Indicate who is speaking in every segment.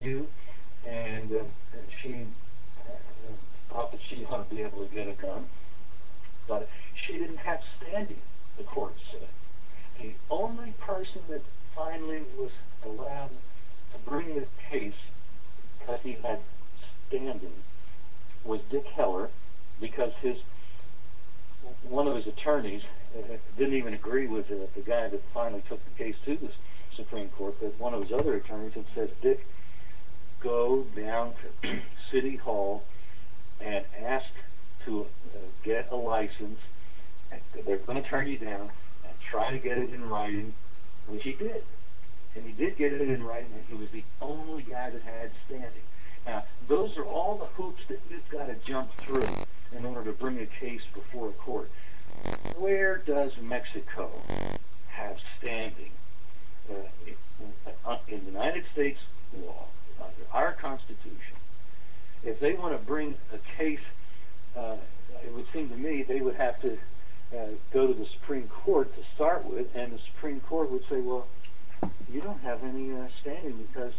Speaker 1: you, and she thought that she ought to be able to get it done, but she didn't have standing, the court said. The only person that finally was allowed to bring the case because he had standing was Dick Heller, because one of his attorneys didn't even agree with the guy that finally took the case to the Supreme Court, but one of his other attorneys had said, Dick, go down to City Hall and ask to get a license. They're going to turn you down, and try to get it in writing, which he did. And he did get it in writing, and he was the only guy that had standing. Now, those are all the hoops that you've got to jump through in order to bring a case before a court. Where does Mexico have standing? In the United States law, under our Constitution, if they want to bring a case, it would seem to me they would have to go to the Supreme Court to start with, and the Supreme Court would say, well, you don't have any standing because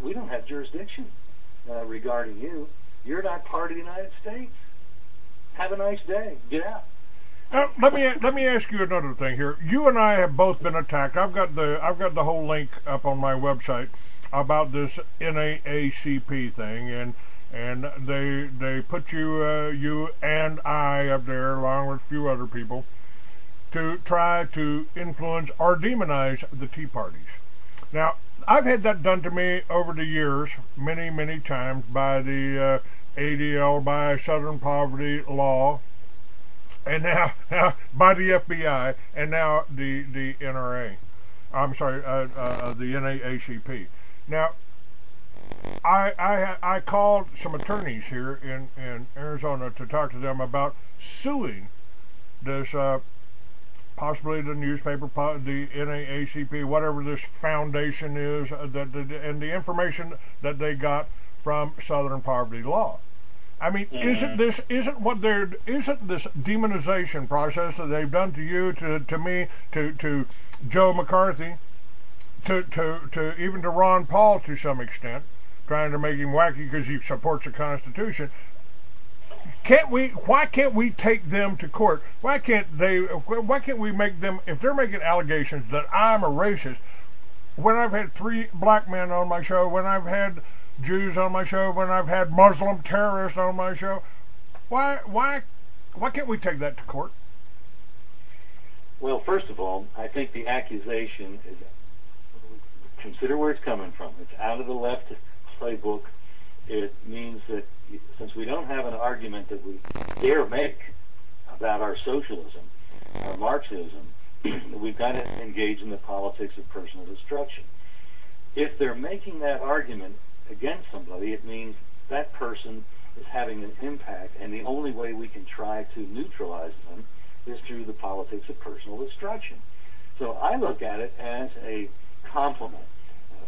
Speaker 1: we don't have jurisdiction regarding you. You're not part of the United States. Have a nice day. Get out.
Speaker 2: Let me ask you another thing here. You and I have both been attacked. I've got the whole link up on my website about this NAACP thing, and they put you and I up there along with a few other people to try to influence or demonize the Tea Parties. Now, I've had that done to me over the years, many times, by the ADL, by Southern Poverty Law, and now by the FBI, and now the NRA. I'm sorry, the NAACP. Now, I called some attorneys here in Arizona to talk to them about suing this, possibly the newspaper, the NAACP, whatever this foundation is, and the information that they got from Southern Poverty Law. I mean, isn't this demonization process that they've done to you, to me, to Joe McCarthy, to even to Ron Paul to some extent, trying to make him wacky because he supports the Constitution? Why can't we take them to court? Why can't we make them, if they're making allegations that I'm a racist, when I've had 3 black men on my show, when I've had Jews on my show, when I've had Muslim terrorists on my show, why can't we take that to court?
Speaker 1: Well, first of all, I think the accusation is, consider where it's coming from. It's out of the left playbook. It means that since we don't have an argument that we dare make about our socialism, our Marxism, we've got to engage in the politics of personal destruction. If they're making that argument against somebody, it means that person is having an impact, and the only way we can try to neutralize them is through the politics of personal destruction. So I look at it as a compliment.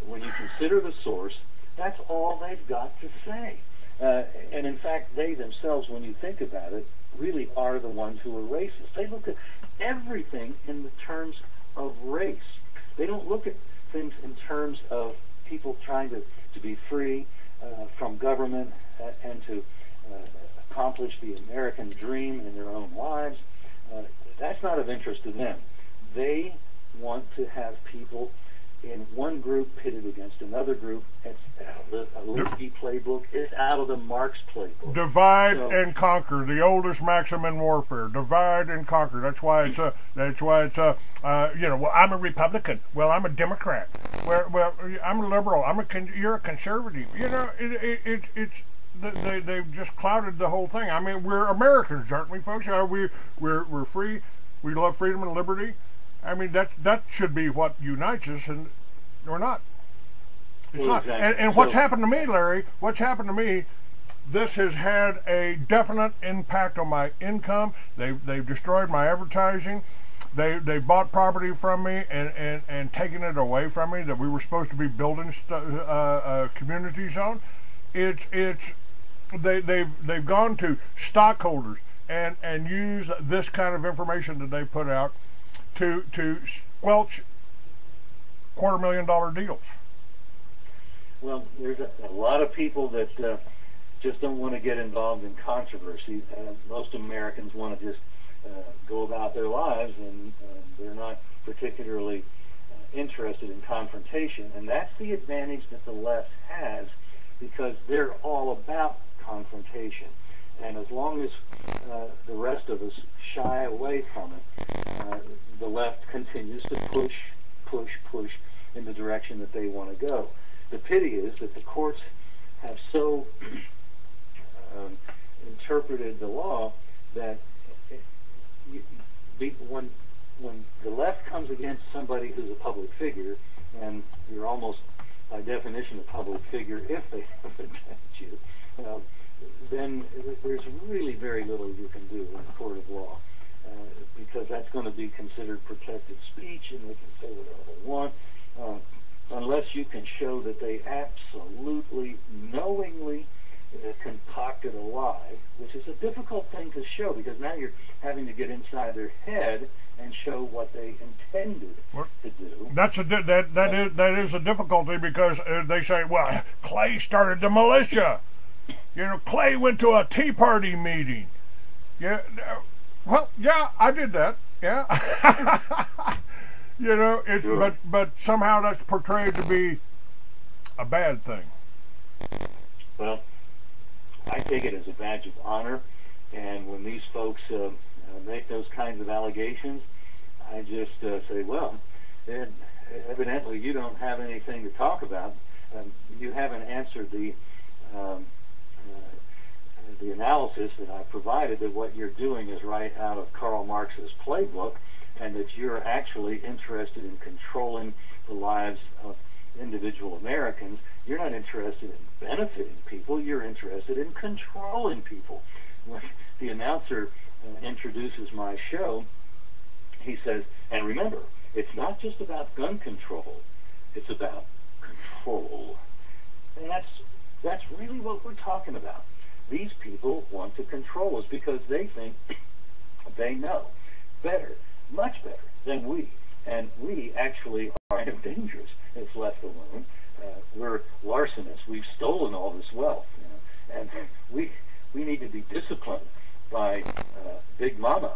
Speaker 1: When you consider the source, that's all they've got to say. And in fact, they themselves, when you think about it, really are the ones who are racist. They look at everything in the terms of race. They don't look at things in terms of people trying to be free from government and to accomplish the American dream in their own lives. That's not of interest to them. They want to have people in one group pitted against another group. It's out of the Lewy playbook. It's out of the Marx playbook.
Speaker 2: Divide and conquer, the oldest maxim in warfare. Divide and conquer. That's why it's well, I'm a Republican. Well, I'm a Democrat. Well, I'm a liberal. You're a conservative. You know, they've just clouded the whole thing. I mean, we're Americans, aren't we, folks? We're free. We love freedom and liberty. I mean, that should be what unites us, and we're not. It's not.
Speaker 1: Exactly.
Speaker 2: And what's happened to me, Larry, this has had a definite impact on my income. They've destroyed my advertising. They bought property from me and taken it away from me that we were supposed to be building communities on. They've gone to stockholders and use this kind of information that they put out to squelch $250,000 deals.
Speaker 1: Well, there's a lot of people that just don't want to get involved in controversy. Most Americans want to just go about their lives, and they're not particularly interested in confrontation. And that's the advantage that the left has, because they're all about confrontation. And as long as the rest of us shy away from it, the left continues to push in the direction that they want to go. The pity is that the courts have so interpreted the law that when the left comes against somebody who's a public figure, and you're almost by definition a public figure if they have attacked you, then there's really very little you can do in a court of law, because that's going to be considered protected speech, and they can say whatever they want, unless you can show that they absolutely, knowingly concocted a lie, which is a difficult thing to show, because now you're having to get inside their head and show what they intended to do.
Speaker 2: That is a difficulty, because they say, well, Clay started the militia. You know, Clay went to a Tea Party meeting. Yeah, well, yeah, I did that. Yeah, you know, sure. but somehow that's portrayed to be a bad thing.
Speaker 1: Well, I take it as a badge of honor, and when these folks make those kinds of allegations, I just say, well, evidently you don't have anything to talk about. You haven't answered the analysis that I provided, that what you're doing is right out of Karl Marx's playbook, and that you're actually interested in controlling the lives of individual Americans. You're not interested in benefiting people, you're interested in controlling people. When the announcer introduces my show, he says, and remember, it's not just about gun control, it's about control. And that's really what we're talking about. These people want to control us because they think they know better, much better than we. And we actually are kind of dangerous if left alone. We're larcenists. We've stolen all this wealth. You know, and we need to be disciplined by Big Mama.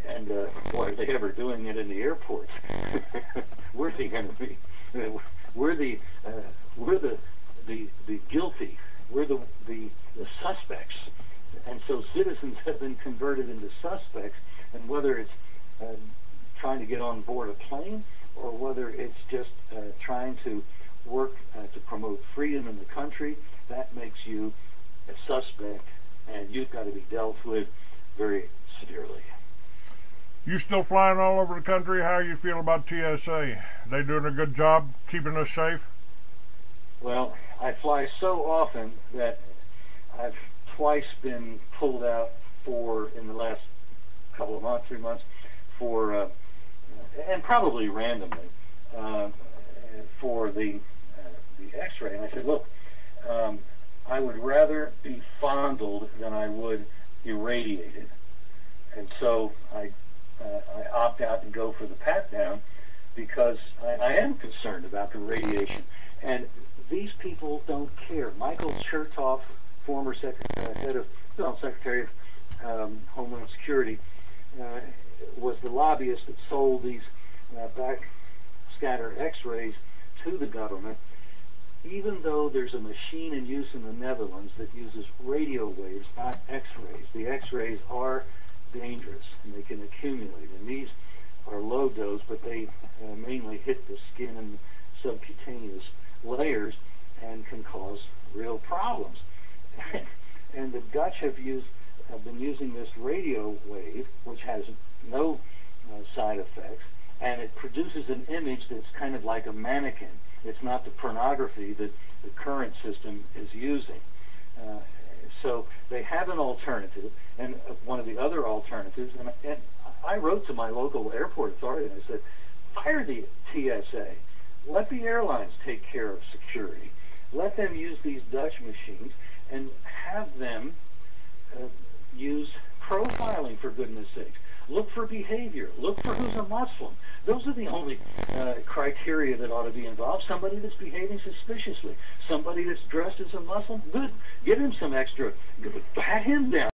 Speaker 1: And boy, are they ever doing it in the airports. We're the enemy. We're the guilty. We're the suspects. And so citizens have been converted into suspects, and whether it's trying to get on board a plane, or whether it's just trying to work to promote freedom in the country, that makes you a suspect, and you've got to be dealt with very severely.
Speaker 2: You still flying all over the country? How you feel about TSA? They doing a good job keeping us safe?
Speaker 1: Well, I fly so often that I've twice been pulled out in the last couple of months, 3 months, for and probably randomly for the X-ray. And I said, look, I would rather be fondled than I would irradiated. And so I opt out and go for the pat-down, because I am concerned about the radiation. And these people don't care. Michael Chertoff, former Secretary of Homeland Security, was the lobbyist that sold these backscatter X-rays to the government, even though there's a machine in use in the Netherlands that uses radio waves, not X-rays. The X-rays are dangerous, and they can accumulate, and these are low dose, but they mainly hit the skin and subcutaneous layers and can cause real problems. And the Dutch have been using this radio wave, which has no side effects, and it produces an image that's kind of like a mannequin. It's not the pornography that the current system is using. So they have an alternative, and one of the other alternatives, and I wrote to my local airport authority and I said, fire the TSA. Let the airlines take care of security. Let them use these Dutch machines and have them use profiling, for goodness sakes. Look for behavior. Look for who's a Muslim. Those are the only criteria that ought to be involved. Somebody that's behaving suspiciously. Somebody that's dressed as a Muslim, good. Give him some extra. Pat him down.